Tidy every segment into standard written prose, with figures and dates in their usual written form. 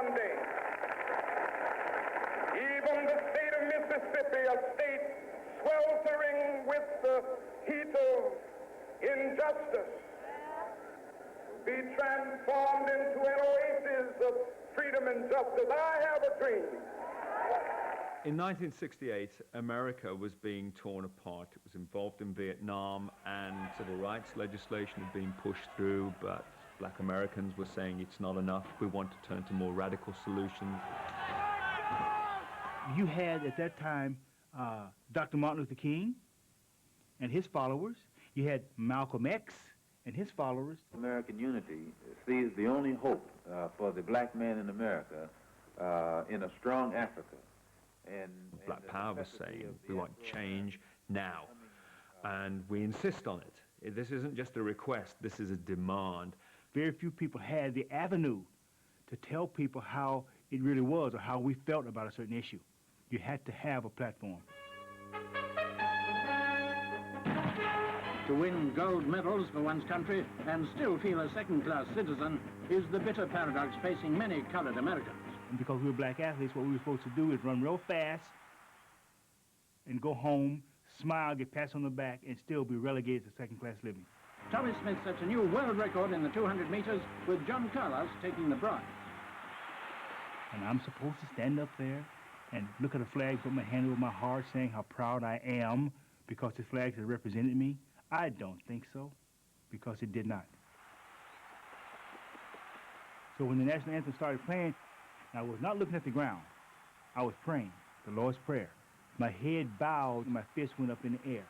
one day, even the state of Mississippi, a state sweltering with the heat of injustice, be transformed into an oasis of freedom and justice. I have a dream. In 1968, America was being torn apart. It was involved in Vietnam, and civil rights legislation had been pushed through, but black Americans were saying it's not enough. We want to turn to more radical solutions. You had, at that time, Dr. Martin Luther King and his followers. You had Malcolm X and his followers. American unity sees the only hope for the black man in America in a strong Africa. Black Power was saying we want change now, and we insist on it. This isn't just a request, this is a demand. Very few people had the avenue to tell people how it really was or how we felt about a certain issue. You had to have a platform. To win gold medals for one's country and still feel a second-class citizen is the bitter paradox facing many colored Americans. And because we were black athletes, what we were supposed to do is run real fast and go home, smile, get pats on the back, and still be relegated to second-class living. Tommie Smith sets a new world record in the 200 meters with John Carlos taking the bronze. And I'm supposed to stand up there and look at a flag, put my hand over my heart, saying how proud I am because the flag has represented me? I don't think so, because it did not. So when the national anthem started playing, I was not looking at the ground. I was praying, the Lord's Prayer. My head bowed and my fist went up in the air.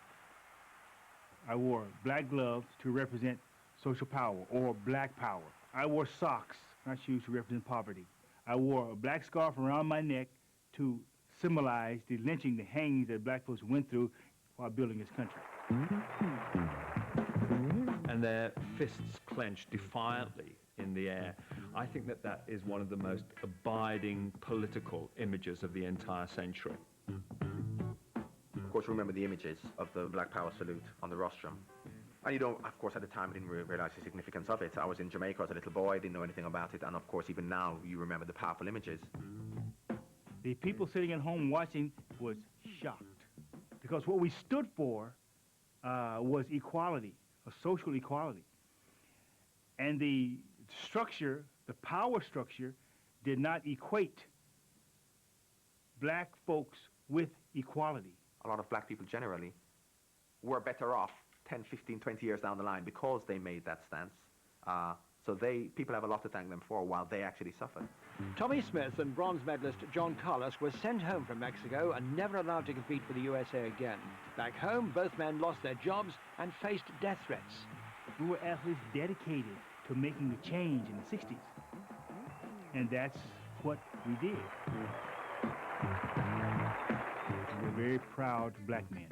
I wore black gloves to represent social power or black power. I wore socks, not shoes, to represent poverty. I wore a black scarf around my neck to symbolize the lynching, the hangings that black folks went through while building this country. And their fists clenched defiantly in the air. I think that that is one of the most abiding political images of the entire century. Of course, remember the images of the Black Power salute on the rostrum. And you don't, of course, at the time, I didn't realize the significance of it. I was in Jamaica as a little boy, didn't know anything about it, and of course, even now, you remember the powerful images. The people sitting at home watching was shocked, because what we stood for was equality, a social equality. And the structure, the power structure, did not equate black folks with equality. A lot of black people generally were better off 10, 15, 20 years down the line because they made that stance. So people have a lot to thank them for while they actually suffered. Tommie Smith and bronze medalist John Carlos were sent home from Mexico and never allowed to compete for the USA again. Back home, both men lost their jobs and faced death threats. We were athletes dedicated to making a change in the 60s. And that's what we did. We're very proud black men.